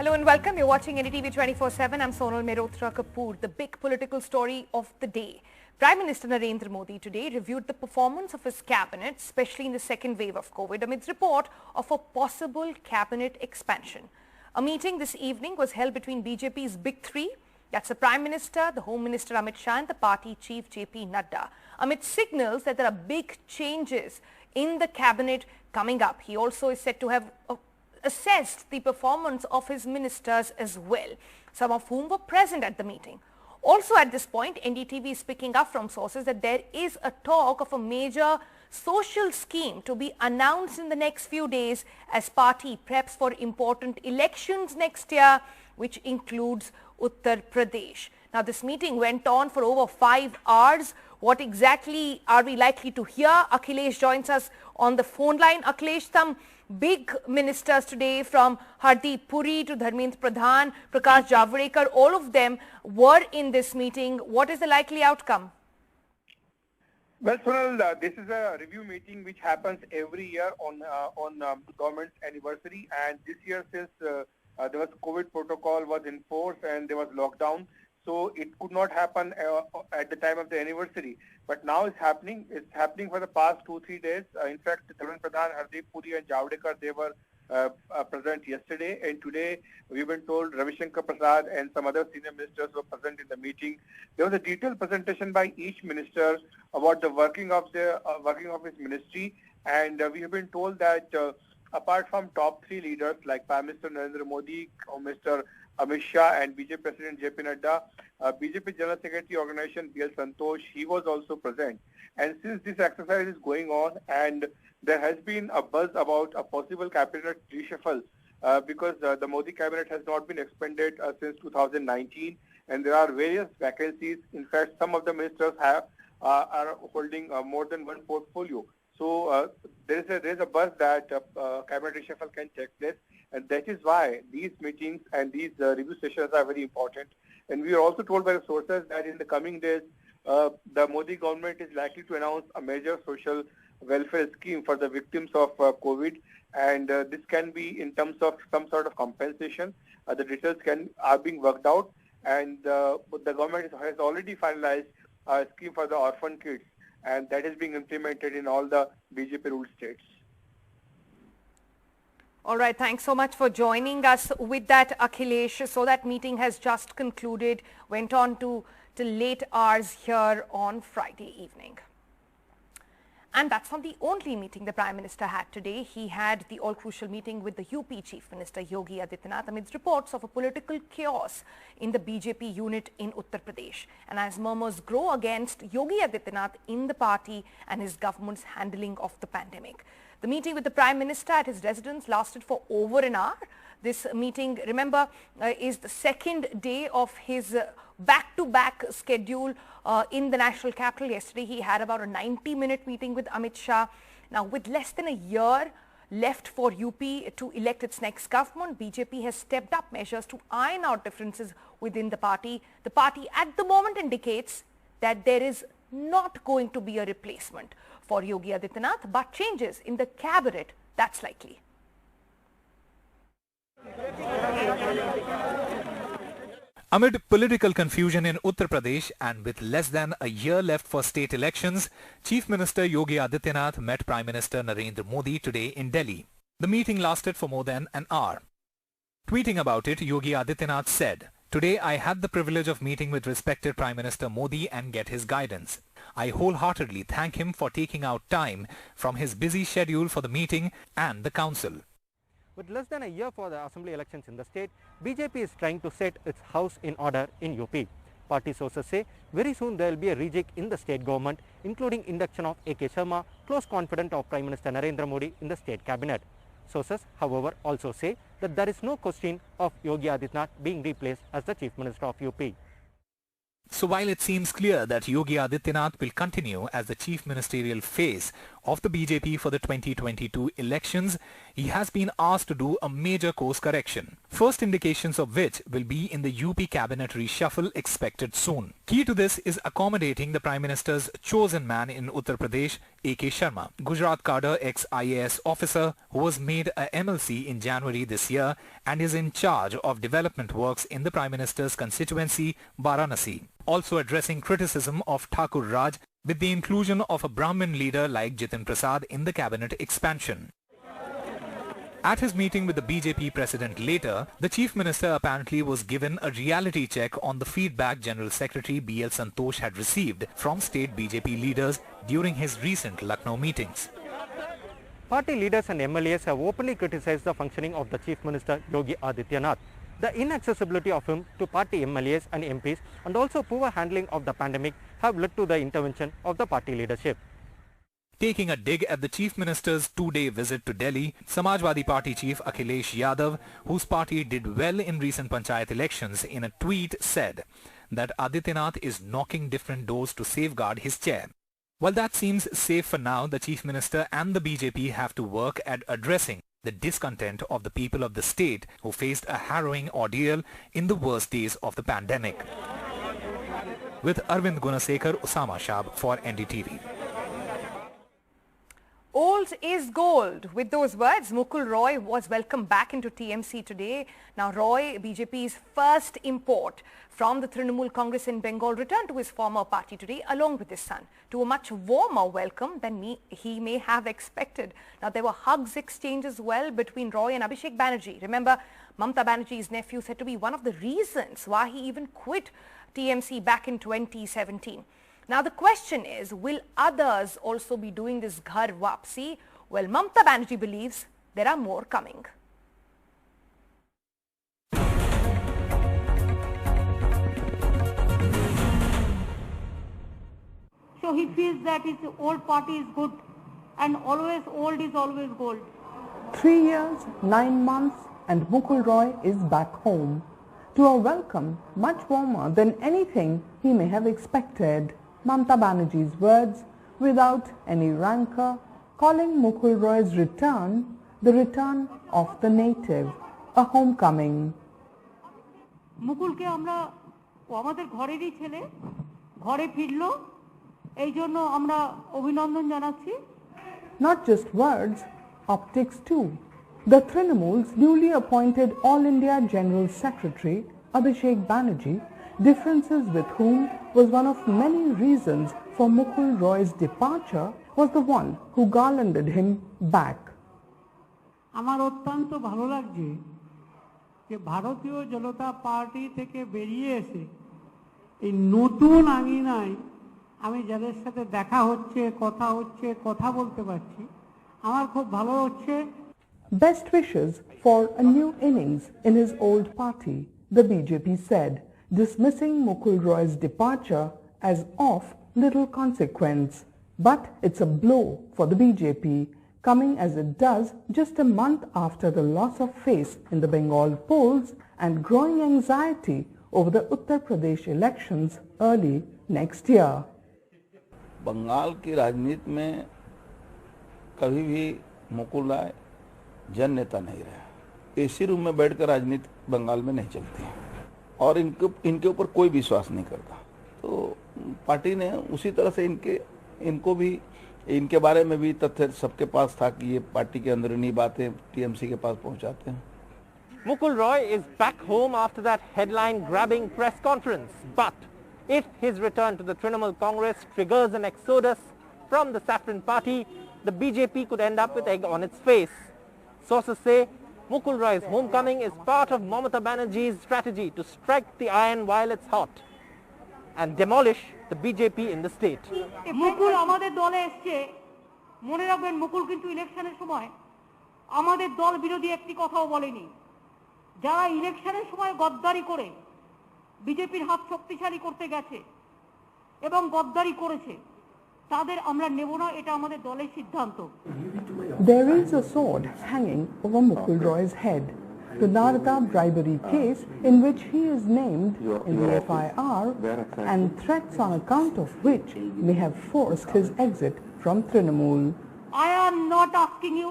Hello and welcome. You're watching NDTV 24/7. I'm Sonal Mehrotra Kapoor. The big political story of the day. Prime Minister Narendra Modi today reviewed the performance of his cabinet, especially in the second wave of COVID, amidst report of a possible cabinet expansion. A meeting this evening was held between BJP's big three. That's the Prime Minister, the Home Minister Amit Shah and the party chief JP Nadda. Amit signals that there are big changes in the cabinet coming up. He also is said to have assessed the performance of his ministers as well, some of whom were present at the meeting. Also at this point, NDTV is picking up from sources that there is a talk of a major social scheme to be announced in the next few days as party preps for important elections next year, which includes Uttar Pradesh. Now this meeting went on for over 5 hours. What exactly are we likely to hear? Akhilesh joins us on the phone line. Akhilesh, some big ministers today, from Hardeep Puri to Dharmendra Pradhan, Prakash Javadekar, all of them were in this meeting. What is the likely outcome? Well, Sonal, this is a review meeting which happens every year on government's anniversary, and this year, since there was COVID protocol was enforced and there was lockdown, so it could not happen at the time of the anniversary. But now it's happening. It's happening for the past 2-3 days. In fact, Dharmendra Pradhan, Hardeep Puri and Javadekar, they were present yesterday, and today we've been told Ravi Shankar Prasad and some other senior ministers were present in the meeting. There was a detailed presentation by each minister about the working of his ministry, and we have been told that apart from top 3 leaders like Prime Minister Narendra Modi, Mr. Amit Shah and BJP President JP Nadda, BJP General Secretary Organization BL Santosh, he was also present. And since this exercise is going on, and there has been a buzz about a possible cabinet reshuffle because the Modi cabinet has not been expanded since 2019, and there are various vacancies. In fact, some of the ministers are holding more than one portfolio. So there is a buzz that cabinet reshuffle can take place, and that is why these meetings and these review sessions are very important. And we are also told by the sources that in the coming days, the Modi government is likely to announce a major social welfare scheme for the victims of COVID, and this can be in terms of some sort of compensation. The details are being worked out, and the government has already finalized a scheme for the orphan kids, and that is being implemented in all the BJP ruled states. All right, thanks so much for joining us with that, Akhilesh. So that meeting has just concluded, went on to late hours here on Friday evening. And that's not the only meeting the Prime Minister had today. He had the all-crucial meeting with the UP Chief Minister Yogi Adityanath amidst reports of a political chaos in the BJP unit in Uttar Pradesh. And as murmurs grow against Yogi Adityanath in the party and his government's handling of the pandemic. The meeting with the Prime Minister at his residence lasted for over an hour. This meeting, remember, is the second day of his back-to-back schedule in the national capital. Yesterday, he had about a 90-minute meeting with Amit Shah. Now, with less than a year left for UP to elect its next government, BJP has stepped up measures to iron out differences within the party. The party at the moment indicates that there is not going to be a replacement for Yogi Adityanath, but changes in the cabinet, that's likely. Amid political confusion in Uttar Pradesh and with less than a year left for state elections, Chief Minister Yogi Adityanath met Prime Minister Narendra Modi today in Delhi. The meeting lasted for more than an hour. Tweeting about it, Yogi Adityanath said, "Today I had the privilege of meeting with respected Prime Minister Modi and get his guidance. I wholeheartedly thank him for taking out time from his busy schedule for the meeting and the council." With less than a year for the assembly elections in the state, BJP is trying to set its house in order in UP. Party sources say very soon there will be a rejig in the state government, including induction of A.K. Sharma, close confidant of Prime Minister Narendra Modi, in the state cabinet. Sources, however, also say that there is no question of Yogi Adityanath being replaced as the Chief Minister of UP. So while it seems clear that Yogi Adityanath will continue as the chief ministerial face of the BJP for the 2022 elections, he has been asked to do a major course correction. first indications of which will be in the UP cabinet reshuffle expected soon. Key to this is accommodating the Prime Minister's chosen man in Uttar Pradesh, A.K. Sharma, Gujarat cadre ex-IAS officer who was made a MLC in January this year and is in charge of development works in the Prime Minister's constituency, Varanasi. Also addressing criticism of Thakur Raj with the inclusion of a Brahmin leader like Jitin Prasad in the cabinet expansion. At his meeting with the BJP president later, the Chief Minister apparently was given a reality check on the feedback General Secretary B.L. Santosh had received from state BJP leaders during his recent Lucknow meetings. Party leaders and MLAs have openly criticized the functioning of the Chief Minister Yogi Adityanath. The inaccessibility of him to party MLAs and MPs and also poor handling of the pandemic have led to the intervention of the party leadership. Taking a dig at the Chief Minister's two-day visit to Delhi, Samajwadi Party Chief Akhilesh Yadav, whose party did well in recent Panchayat elections, in a tweet said that Adityanath is knocking different doors to safeguard his chair. While that seems safe for now, the Chief Minister and the BJP have to work at addressing the discontent of the people of the state who faced a harrowing ordeal in the worst days of the pandemic. With Arvind Gunasekar, Usama Shah for NDTV. Old is gold. With those words, Mukul Roy was welcomed back into TMC today. Now Roy, BJP's first import from the Trinamool Congress in Bengal, returned to his former party today along with his son to a much warmer welcome than he may have expected. Now there were hugs exchanged as well between Roy and Abhishek Banerjee. Remember, Mamta Banerjee's nephew said to be one of the reasons why he even quit TMC back in 2017. Now the question is, will others also be doing this ghar wapsi? Well, Mamta Banerjee believes there are more coming. So he feels that his old party is good and always old is always gold. 3 years, 9 months and Mukul Roy is back home to a welcome much warmer than anything he may have expected. Mamta Banerjee's words, without any rancor, calling Mukul Roy's return the return of the native, a homecoming. মুকুলকে আমরা আমাদের ঘরেরই ছেলে ঘরে ফিরলো এই জন্য আমরা অভিনন্দন জানাচ্ছি. Not just words, optics too. The Trinamool's newly appointed All India General Secretary Abhishek Banerjee, differences with whom was one of many reasons for Mukul Roy's departure, was the one who garlanded him back. আমার অত্যন্ত ভালো লাগছে যে ভারতীয় জনতা party থেকে বেরিয়ে এসে এই নতুন আঙিনায় আমি যাদের সাথে দেখা হচ্ছে কথা বলতে পারছি আমার খুব ভালো হচ্ছে. Best wishes for a new innings in his old party, the BJP said, dismissing Mukul Roy's departure as of little consequence. But it's a blow for the BJP, coming as it does just a month after the loss of face in the Bengal polls and growing anxiety over the Uttar Pradesh elections early next year. Bengal की राजनीति में कभी भी मुकुल राय जन नेता नहीं रहा. AC room में बैठकर राजनीति बंगाल में नहीं चलती और इनके ऊपर कोई विश्वास नहीं करता. तो पार्टी ने उसी तरह से इनको भी इनके बारे में भी तथ्य सबके पास था कि ये पार्टी के अंदरूनी बातें टीएमसी के पास पहुंचाते हैं. Mukul Roy is back home after that headline-grabbing press conference. But if his return to the Trinamool Congress triggers an exodus from the Saffron Party, the BJP could end up with egg on its face. Sources say Mukul Roy's homecoming is part of Mamata Banerjee's strategy to strike the iron while it's hot and demolish the BJP in the state. মুকুল আমাদের দলে এসেছে, মনে রাখবেন মুকুল কিন্তু ইলেকশনের সময় আমাদের দল বিরোধী একটি কথাও বলেনি. যারা ইলেকশনের সময় গদ্দারি করে বিজেপির হাত শক্তিশালী করতে গেছে এবং গদ্দারি করেছে তাদের আমরা নেব না, এটা আমাদের দলের সিদ্ধান্ত. There is a sword hanging over Mukul Roy's head. The Nadda bribery case in which he is named in the FIR and threats on account of which may have forced his exit from Trinamool. I am not asking you,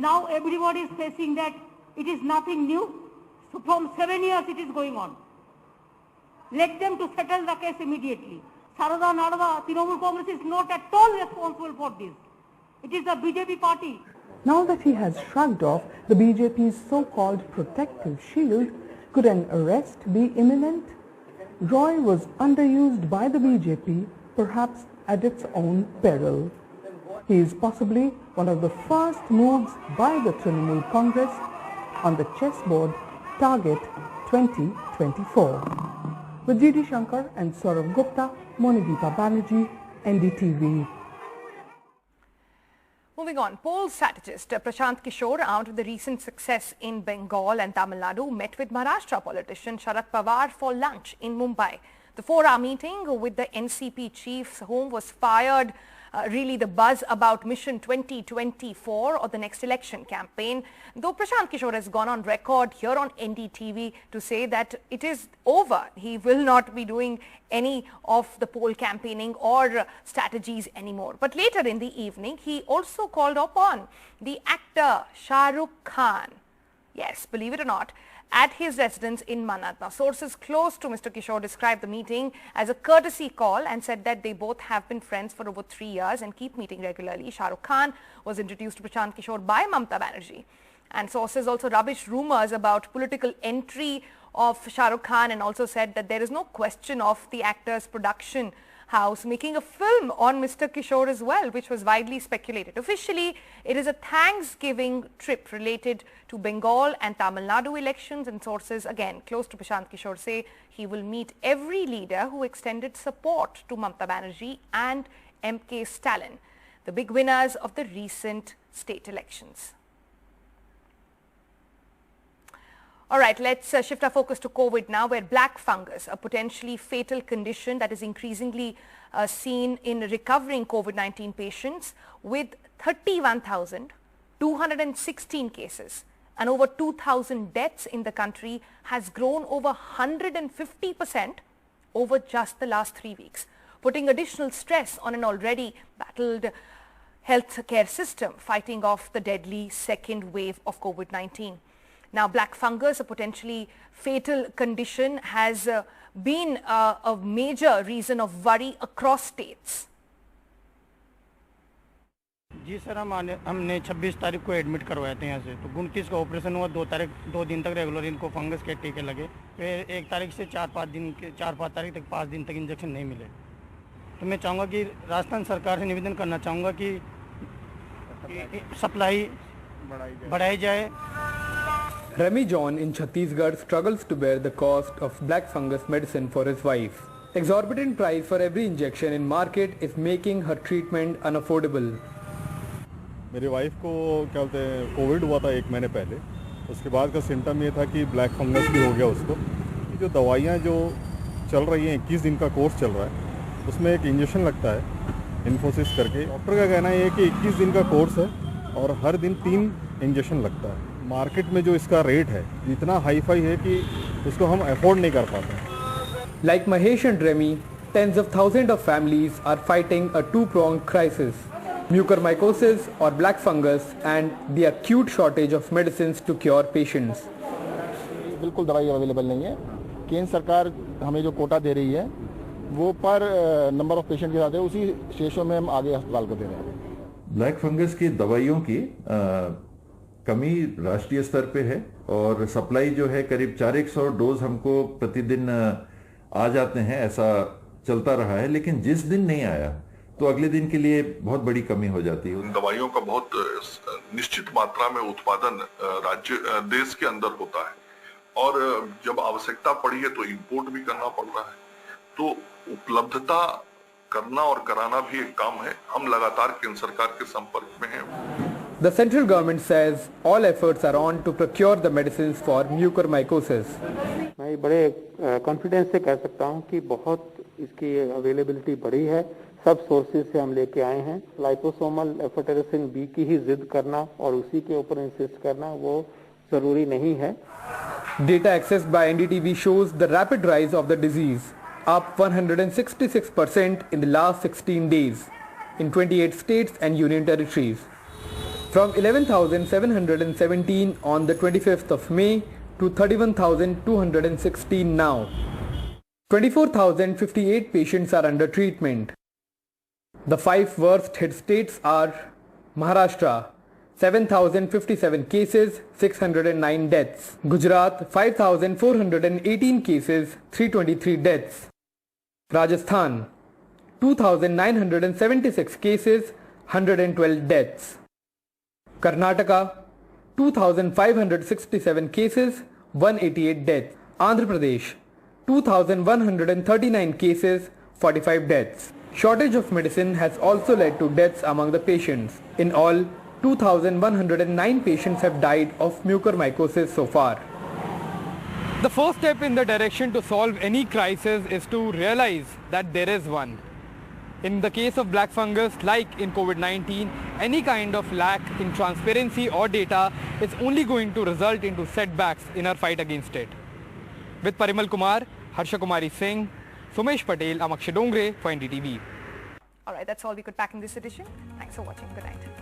now everybody is facing that it is nothing new. So from 7 years it is going on. Let them to settle the case immediately. Sarada Nadda, Trinamool Congress is not at all responsible for this. It is the BJP party. Now that he has shrugged off the BJP's so-called protective shield, could an arrest be imminent? Roy was underused by the BJP, perhaps at its own peril. He is possibly one of the first moves by the Trinamool Congress on the chessboard Target 2024. With G.D. Shankar and Saurav Gupta, Monideepa Banerjee, NDTV. Moving on, poll strategist Prashant Kishore, out of the recent success in Bengal and Tamil Nadu, met with Maharashtra politician Sharad Pawar for lunch in Mumbai. The 4-hour meeting with the NCP chief's home was fired really the buzz about Mission 2024 or the next election campaign. Though Prashant Kishore has gone on record here on NDTV to say that it is over. He will not be doing any of the poll campaigning or strategies anymore. But later in the evening, he also called upon the actor Shah Khan. Yes, believe it or not, at his residence in Mannat. Now, sources close to Mr. Kishore described the meeting as a courtesy call and said that they both have been friends for over 3 years and keep meeting regularly. Shah Khan was introduced to Prashant Kishore by Mamata Banerjee. And sources also rubbished rumors about political entry of Shah Khan and also said that there is no question of the actor's production house making a film on Mr. Kishore as well, which was widely speculated. Officially, it is a Thanksgiving trip related to Bengal and Tamil Nadu elections, and sources again close to Prashant Kishore say he will meet every leader who extended support to Mamata Banerjee and MK Stalin, the big winners of the recent state elections. All right, let's shift our focus to COVID now, where black fungus, a potentially fatal condition that is increasingly seen in recovering COVID-19 patients, with 31,216 cases and over 2,000 deaths in the country, has grown over 150% over just the last 3 weeks, putting additional stress on an already battled healthcare system fighting off the deadly second wave of COVID-19. Now, black fungus, a potentially fatal condition, has been a major reason of worry across states. जी sir, हमने 26 तारीख को admit करवाए थे यहाँ से, तो 29 का ऑपरेशन हुआ, 2 दिन तक रेगुलर इनको फंगस के टीके लगे, फिर 1 तारीख से 4-5 तारीख तक 5 दिन तक इंजेक्शन नहीं मिले। तो मैं चाहूँगा कि राजस्थान सरकार से निवेदन करना चाहूँगा कि सप्लाई बढ़ाई जाए। Remy John in Chhattisgarh struggles to bear the cost of black fungus medicine for his wife. Exorbitant price for every injection in market is making her treatment unaffordable. मेरी वाइफ को क्या बोलते हैं कोविड हुआ था 1 महीने पहले, उसके बाद का सिम्टम ये था कि ब्लैक फंगस भी हो गया उसको। जो दवाइयाँ जो चल रही हैं 21 दिन का कोर्स चल रहा है, उसमें एक इंजेक्शन लगता है इन्फोसिस करके। डॉक्टर का कहना है कि 21 दिन का कोर्स है और हर दिन 3 इंजेक्शन लगता है। मार्केट में जो इसका रेट है इतना हाई फाई है कि उसको हम अफोर्ड नहीं कर पाते। Like Mahesh and Remy, tens of thousands of families are fighting a two-pronged crisis: mucormycosis or black fungus and the acute shortage of medicines to cure patients. बिल्कुल दवाई अवेलेबल नहीं है। केंद्र सरकार हमें जो कोटा दे रही है वो पर नंबर ऑफ पेशेंट के साथ है, उसी शेषों में हम आगे अस्पताल को दे रहे हैं। ब्लैक फंगस की दवाइयों की कमी राष्ट्रीय स्तर पे है और सप्लाई जो है करीब 400 डोज हमको प्रतिदिन आ जाते हैं, ऐसा चलता रहा है। लेकिन जिस दिन नहीं आया तो अगले दिन के लिए बहुत बड़ी कमी हो जाती है। दवाइयों का बहुत निश्चित मात्रा में उत्पादन देश के अंदर होता है और जब आवश्यकता पड़ी है तो इंपोर्ट भी करना पड़ रहा है, तो उपलब्धता करना और कराना भी एक काम है। हम लगातार केंद्र सरकार के संपर्क में हैं। The central government says all efforts are on to procure the medicines for mucormycosis. मैं बड़े कॉन्फिडेंस से कह सकता हूं कि बहुत इसकी अवेलेबिलिटी बढ़ी है। सब सोर्सेज से हम लेके आए हैं। लाइपोसोमल एफोटेरेसिन बी की ही जिद करना और उसी के ऊपर इंसिस्ट करना वो जरूरी नहीं है। Data accessed by NDTV shows the rapid rise of the disease, up 166% in the last 16 days in 28 states and union territories. From 11,717 on the 25th of May to to 31,216 now. 24,058 patients are under treatment. The 5 worst hit states are Maharashtra, 7,057 cases, 609 deaths. Gujarat, 5,418 cases, 323 deaths. Rajasthan, 2,976 cases, 112 deaths. Karnataka, 2,567 cases, 188 deaths. Andhra Pradesh, 2,139 cases, 45 deaths. Shortage of medicine has also led to deaths among the patients. In all, 2,109 patients have died of mucormycosis so far. The first step in the direction to solve any crisis is to realize that there is one. In the case of black fungus, like in COVID-19, any kind of lack in transparency or data is only going to result into setbacks in our fight against it. With Parimal Kumar, Harsha Kumari Singh, Sumesh Patel, I'm Akshay Dongre for NDTV. All right, that's all we could pack in this edition. Thanks for watching. Good night.